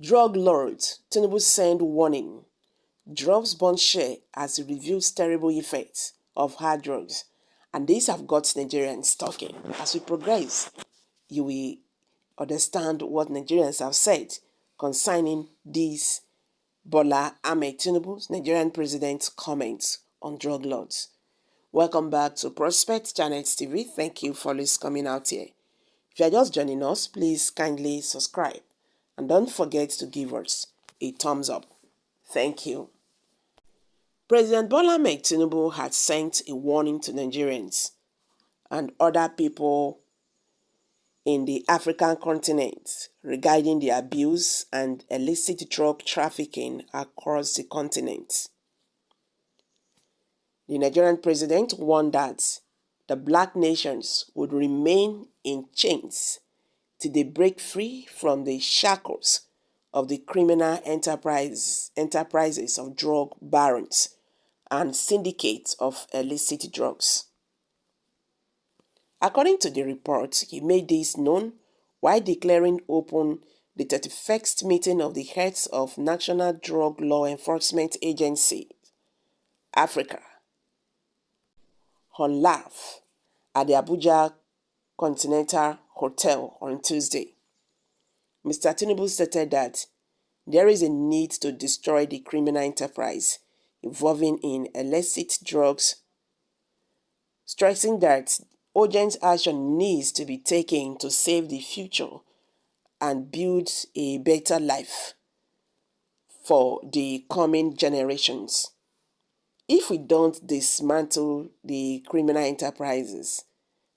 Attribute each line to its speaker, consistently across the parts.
Speaker 1: Drug lords, Tinubu send warning. Drugs bombshell as it reveals terrible effects of hard drugs. And these have got Nigerians talking. As we progress, you will understand what Nigerians have said concerning these Bola Ahmed Tinubu's Nigerian president's comments on drug lords. Welcome back to Prospect Channels TV. Thank you for always coming out here. If you are just joining us, please kindly subscribe and don't forget to give us a thumbs up. Thank you. President Bola Ahmed Tinubu had sent a warning to Nigerians and other people in the African continent regarding the abuse and illicit drug trafficking across the continent. The Nigerian president warned that the black nations would remain in chains till they break free from the shackles of the criminal enterprises of drug barons and syndicates of illicit drugs. According to the report, he made this known while declaring open the 31st meeting of the heads of National Drug Law Enforcement Agency, Africa, on LARF at the Abuja Continental Hotel on Tuesday. Mr. Tinubu stated that there is a need to destroy the criminal enterprise involving in illicit drugs, stressing that urgent action needs to be taken to save the future and build a better life for the coming generations. If we don't dismantle the criminal enterprises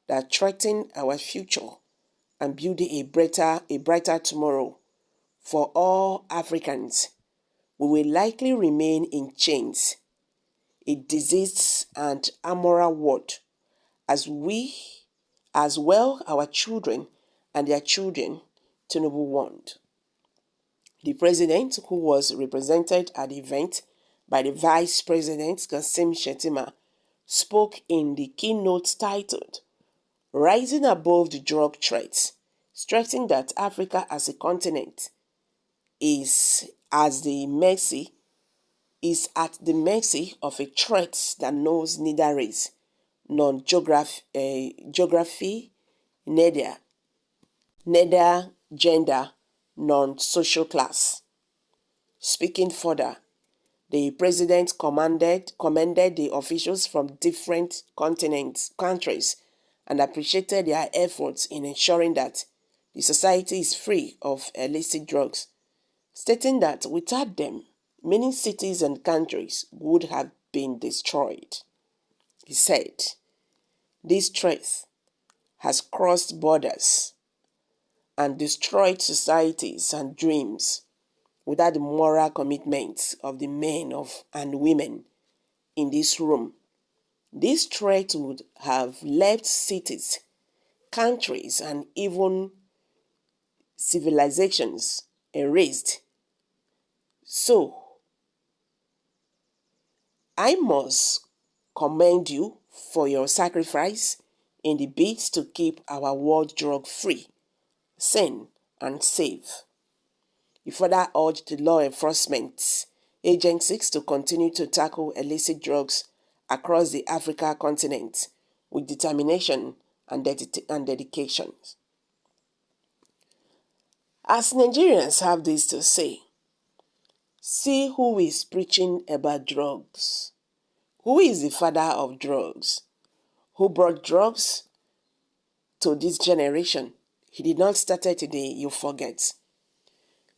Speaker 1: that threaten our future and build a brighter tomorrow for all Africans, we will likely remain in chains, a diseased and immoral world, as well our children and their children, Tinubu warned. The president, who was represented at the event by the Vice President Kassim Shettima, spoke in the keynote titled Rising Above the Drug Threats, stressing that Africa as a continent is at the mercy of a threat that knows neither race, nor geography, neither gender, nor social class. Speaking further, the president commended the officials from different countries, and appreciated their efforts in ensuring that the society is free of illicit drugs, stating that without them, many cities and countries would have been destroyed. He said, "This threat has crossed borders and destroyed societies and dreams without the moral commitment of the men and women in this room. This threat would have left cities, countries, and even civilizations erased. So, I must commend you for your sacrifice in the bid to keep our world drug-free, sane, and safe." He further urged the law enforcement agencies to continue to tackle illicit drugs across the Africa continent with determination and dedication. As Nigerians have this to say, see who is preaching about drugs. Who is the father of drugs? Who brought drugs to this generation? He did not start it today, you forget.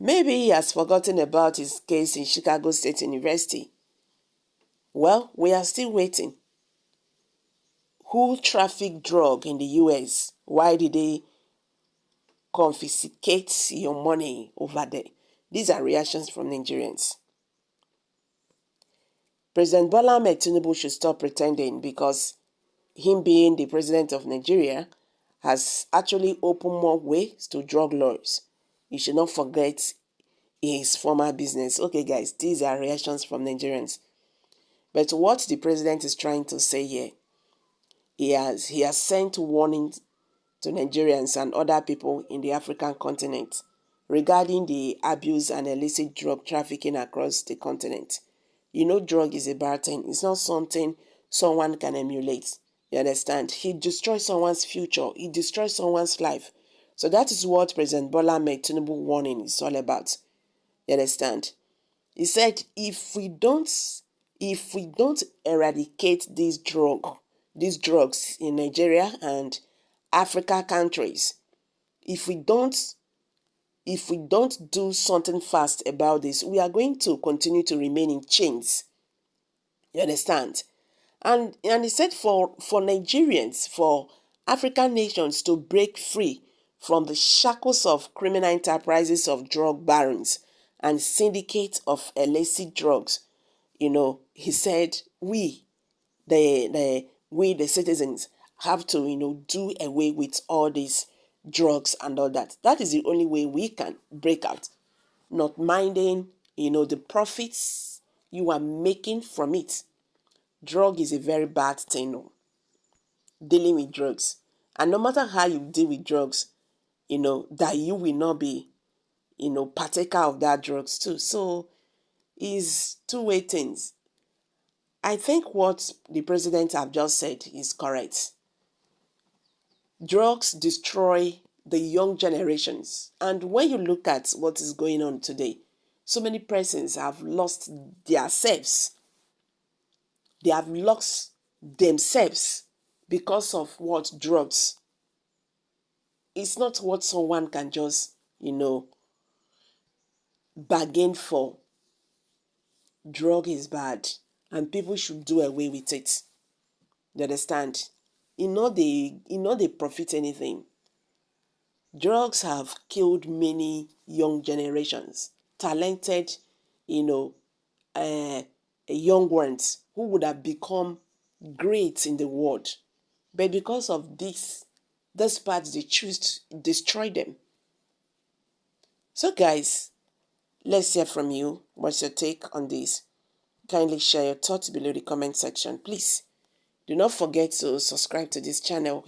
Speaker 1: Maybe he has forgotten about his case in Chicago State University. Well, we are still waiting. Who trafficked drug in the US? Why did they confiscate your money over there? These are reactions from Nigerians. President Bola Ahmed Tinubu should stop pretending, because him being the president of Nigeria has actually opened more ways to drug lords. You should not forget his former business. Okay, guys, these are reactions from Nigerians. But what the president is trying to say here, he has sent warnings to Nigerians and other people in the African continent regarding the abuse and illicit drug trafficking across the continent. You know, drug is a bad thing. It's not something someone can emulate. You understand? He destroys someone's future. He destroys someone's life. So that is what President Bola Ahmed Tinubu warning is all about. You understand? He said, if we don't eradicate these drugs in Nigeria and Africa countries, if we don't do something fast about this, we are going to continue to remain in chains. You understand? And he said for Nigerians, for African nations to break free from the shackles of criminal enterprises of drug barons and syndicates of illicit drugs, he said we the citizens have to do away with all these drugs and all that. That is the only way we can break out. Not minding, the profits you are making from it. Drug is a very bad thing, dealing with drugs. And no matter how you deal with drugs, that you will not be, partaker of that drugs too. So it's two-way things. I think what the president have just said is correct. Drugs destroy the young generations. And when you look at what is going on today, so many persons have lost their selves. They have lost themselves because of what? Drugs. It's not what someone can just, bargain for. Drug is bad and people should do away with it. You understand? They profit anything. Drugs have killed many young generations, talented, young ones who would have become great in the world. But because of this part, they choose to destroy them. So guys, let's hear from you. What's your take on this? Kindly share your thoughts below the comment section. Please do not forget to subscribe to this channel.